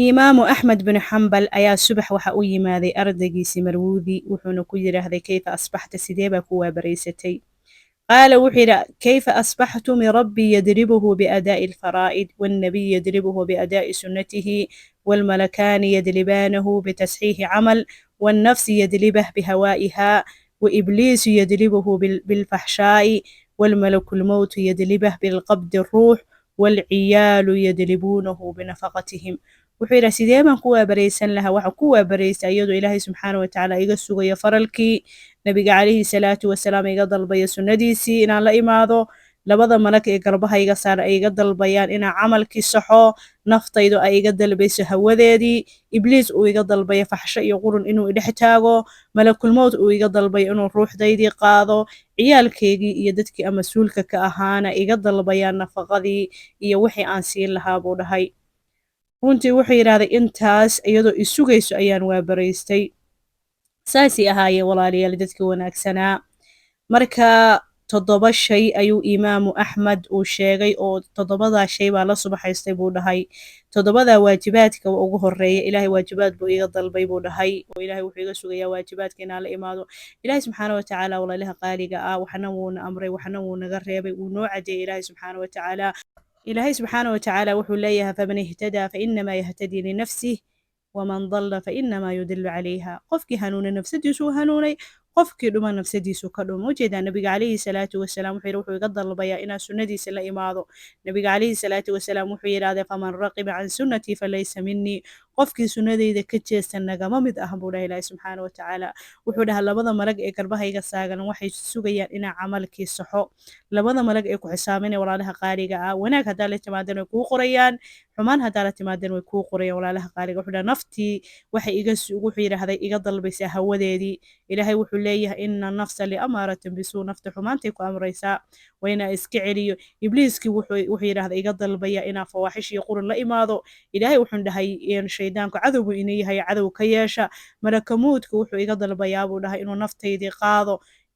إمام أحمد بن حنبل أيا صبح waxa u yimaaday ardaygiisii Marwudi wuxuuna ku yiraahday kayfa asbaxta sideeba kuwa baraysatay قال وحيرا كيف أصبحت من ربي يدربه بأداء الفرائض والنبي يدربه بأداء سنته والملكان يدلبانه بتصحيح عمل والنفس يدلبه بهوائها وإبليس يدلبه بالفحشاء والملك الموت يدلبه بالقبض الروح والعيال يدلبونه بنفقتهم وحيرا سيديما كوا بريسان لها وحا كوا بريسا أيضو إلهي سبحانه وتعالى إيغا سوغي فرالكي nabiga calayhi salaatu wasalaam iga dalbaya sunnadiisii inaan la imaado labada malag ee garbaha iga saar ay iga dalbayaan inaan camalkii saxo naftaydu ay iga dalbayso hawadeedii ibliis uu iga dalbayo faxsho iyo qurun inuu idhex taago malakulmowt uu iga dalbayo inuu ruuxdaydii qaado ciyaalkeygii iyo dadkii ama mas-uulka ka ahaana iga dalbayaan nafaqadii iyo wixii aan siin lahaa buu dhahay runtii wuxuu yidhaahday intaas iyadoo isugayso ayaan waabaraystay saasay ahaayeen walaalayaal dadka wanaagsanaa marka 7 shay ayuu imaamu axmed uu sheegay oo 7daa shay baa la subaxaystay buu dhahay 7daa waajibaadka ugu horeeya ilaahay waajibaad buu iga dalbay buu dhahay oo ilaahay wuxuu iga sugayaa waajibaadka inaan la imaado ilaahay subxaana wa tacaala walaalaha qaaliga ah waxna wuuna amray waxna wuu naga reebay wuu noo cadeeyay ilaahay subxaana wa tacaala ilaahay subxaana wa tacaala wuxuu leeyahay faman ihtadaa fainamaa yahtadii linafsih ومن ضل فإنما يدل عليها قفكي هنون نفسديسو هنوني قفكي دما نفسديسو كدوم وجيدا نبي عليه الصلاة والسلام وحي روحو يقدر البيا إنا سنتي سلا إماضو نبي عليه الصلاة والسلام وحي راذي فمن رقب عن سنتي فليس مني قفكي سنتي إذا كتشيستنا ما مد أهبو الله سبحانه وتعالى وحو لها لبضا ملق إكربها يقصاقا وحي سوغيا إنا عملكي صحو لبضا ملق إكو حسامين ولا لها قاريقا وناك هدالة تمادن وكو قريان xumaan haddaa la timaadeen way kuu qorayaan walaalaha qaaliga wuxuu dhaha naftii waxay wuxuu yidhaahday iga dalbaysaa hawadeedii ilaahay wuxuu leeyahay ina nafsa liamaaratin bisuu nafta xumaantay ku amraysaa waa inaa iska celiyo ibliiskii wuxuu yidhaahday iga dalbaya inaa fawaaxish iyo qurun la imaado ilaahay wuxuu dhahay shaydaanku cadowgu inuu yahay cadow ka yeesha malakamuudka wuxuu iga dalbayaa buu dhahay inuu naftaydii qaado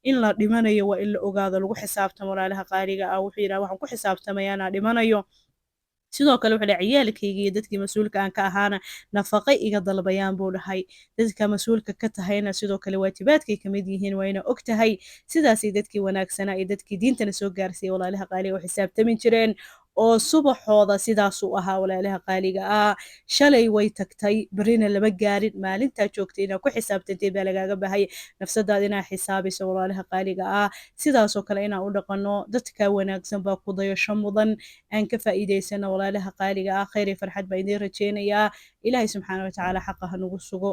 in la dhimanayo waa in la ogaado lagu xisaabtamo walaalaha qaaliga ah wuxuu yidhaha waxaan ku xisaabtamayaa inaa dhimanayo sidoo kale wuxuu dhahay ciyaalkayga iyo dadkii mas-uulka aan ka ahaana nafaqay iga dalbayaan buu dhahay dadka mas-uulka ka tahayna sidoo kale waajibaadkay ka mid yihiin waa ina og tahay sidaasay dadkii wanaagsanaa iyo dadkii diintana soo gaarsiiyey walaalaha qaaliga oo xisaabtami jireen oo subaxooda sidaasuu ahaa walaalaha qaaliga ah shalay way tagtay berina lama gaarin maalintaa joogtay inaa ku xisaabtantay baa lagaaga bahaya nafsadaada inaa xisaabiso walaalaha qaaliga ah sidaasoo kale inaan u dhaqanno dadka wanaagsan baa ku dayasho mudan aan ka faa'iidaysano walaalaha qaaliga ah khayr iyo farxad baa idiin rajeynayaa ilaahay subxaana wa tacaala xaqa ha nagu sugo